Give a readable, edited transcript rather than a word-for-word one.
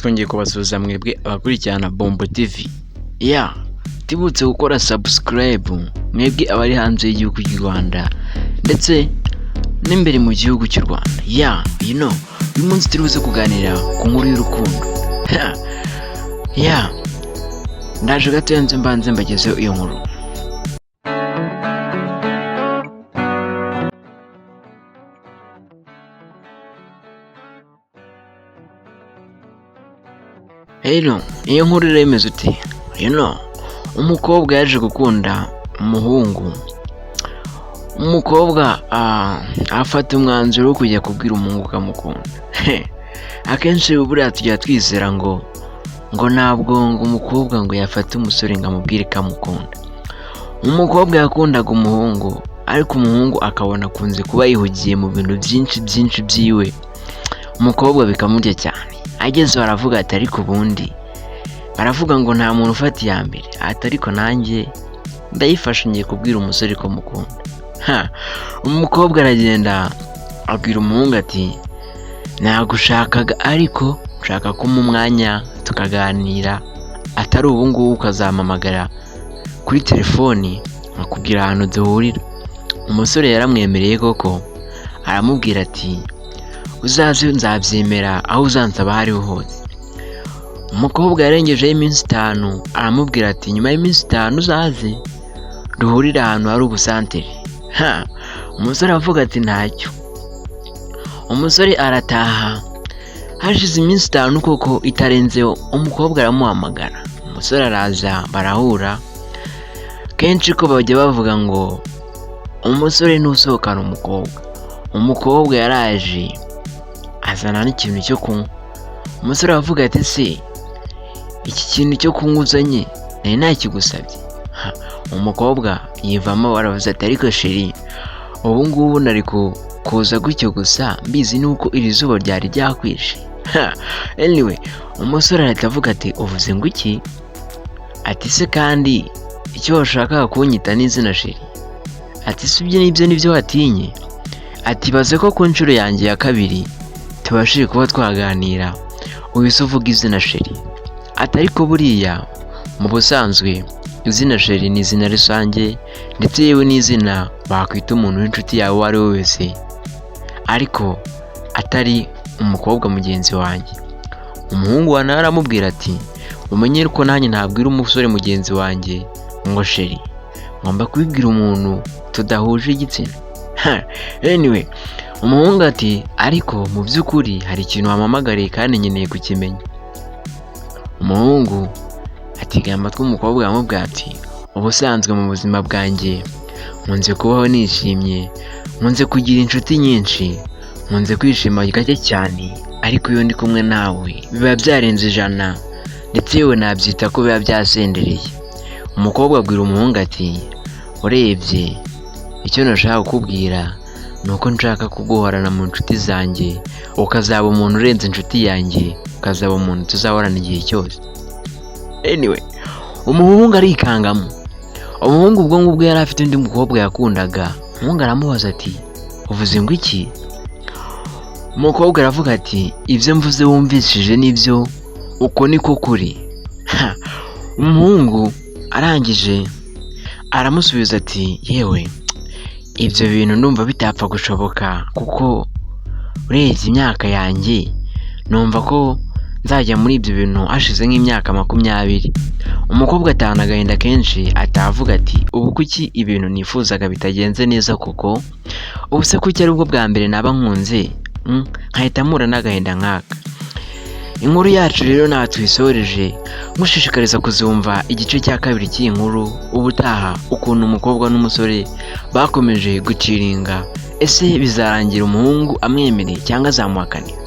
twongeye kubasuhuza mwebwe abakurikirana Bombo TV. Tibutse gukora subscribe mwebwe abari hanze y'igihugu cy'u Rwanda ndetse n'imbere mu gihugu cy'u Rwanda. Uyu munsi turibuze kuganira ku nkuru y'urukundo. Ndaje gato yanze mbanze mbagezeho iyo nkuru. Iyo nkuru iremeza uti umukobwa yaje gukunda umuhungu. Umukobwa afata umwanzuro wo kujya kubwira umuhungu ko amukunda. Akenshi buriya tujya twizera ngo ntabwo umukobwa ngo yafata umusore ngo amubwire ko amukunda. Umukobwa yakundaga umuhungu ariko umuhungu akabona akunze kuba yihugiye mu bintu byinshi byiwe. Umukobwa bikamurya cyane. Ageze baravuga ati ariko ubundi baravuga ngo nta muntu ufata iya mbere. Ati ariko nanjye ndayifashe ngiye kubwira umusore ko mukunda. Umukobwa aragenda abwira umuhungu ati nagushakaga ariko nshaka ko mu mwanya tukaganira, atari ubu ngubu ukazampamagara kuri telefoni nkakubwira ahantu duhurira. Umusore yaramwemereye koko, aramubwira ati uzaze nzabyemera aho uzansaba aho ariho hose. Umukobwa yarengejeho iminsi 5 aramubwira ati nyuma y'iminsi 5 uzaze duhurira ahantu hari ubusantere. Umusore avuga ati ntacyo. Umusore arataha. Hashize iminsi 5 koko itarenzeho umukobwa aramuhamagara. Umusore araza barahura. Kenshi ko bajya bavuga ngo umusore ntusohokana umukobwa. Umukobwa yaraje azana n'ikintu cyo kunywa. Umusore avuga ati se iki kintu cyo kunywa uzanye nari nakigusabye? Umukobwa yivamo baravuze ati ariko sheri, ubu ngubu nari kuza gutyo gusa mbizi nuko iri zuba ryari ryakwishe. Umusore arahita avuga ati uvuze ngo iki? Ati se kandi icyo washakaga kunyita n'izina sheri? Ati se ibyo nibyo watinye? Ati baze ko ku nshuro yanjye ya kabiri tubashije kuba twaganira uhise uvuga izina sheri. Ati ariko buriya mu busanzwe izina sheri ni izina rusange ndetse yewe n'izina bakwita umuntu w'inshuti yawe uwo ari we wese, ariko atari umukobwa mugenzi wanjye. Umuhungu wa nawe aramubwira ati umenye ko nanjye ntabwira umusore mugenzi wanjye ngo sheri, ngomba kubibwira umuntu tudahuje igitsina. Umuhungu ati ariko mu by'ukuri hari ikintu wampamagariye kandi nkeneye kukimenya. Umuhungu atega amatwi umukobwa aramubwira ati ubusanzwe mu buzima bwanjye nkunze kubaho nishimye, nkunze kugira inshuti nyinshi, nkunze kwishima gake cyane, ariko iyo ndi kumwe nawe biba byarenze 100 ndetse yewe nabyita ko biba byasendereye. Umukobwa abwira umuhungu ati urebye icyo nashaka kukubwira nuko nshaka kuguhorana mu nshuti zanjye, ukazaba umuntu urenze inshuti yanjye, ukazaba umuntu tuzahorana igihe cyose. Umuhungu arikangamo. Umuhungu ubwo ngubwo yari afite undi mukobwa yakundaga. Umuhungu aramubaza ati uvuze ngo iki? Umukobwa aravuga ati ibyo mvuze wumvishije nibyo, uko niko kuri. Umuhungu arangije aramusubiza ati yewe ibyo bintu ndumva bitapfa gushoboka, kuko urebye imyaka yanjye numva ko nzajya muri ibyo bintu hashize nk'imyaka 20. Umukobwa atahana agahinda kenshi atavuga ati ubu kuki ibintu nifuzaga bitagenze neza, kuko ubu se kuki ari bwo bwa mbere naba nkunze nkahita mpura n'agahinda nk'aka. Inkuru yacu rero nta tuyisoreje, mushishikariza kuzumva igice cya 2 cy'iyi nkuru ubutaha, ukuntu umukobwa n'umusore bakomeje guciringa. Ese bizarangira umuhungu amwemereye cyangwa azamuhakanira?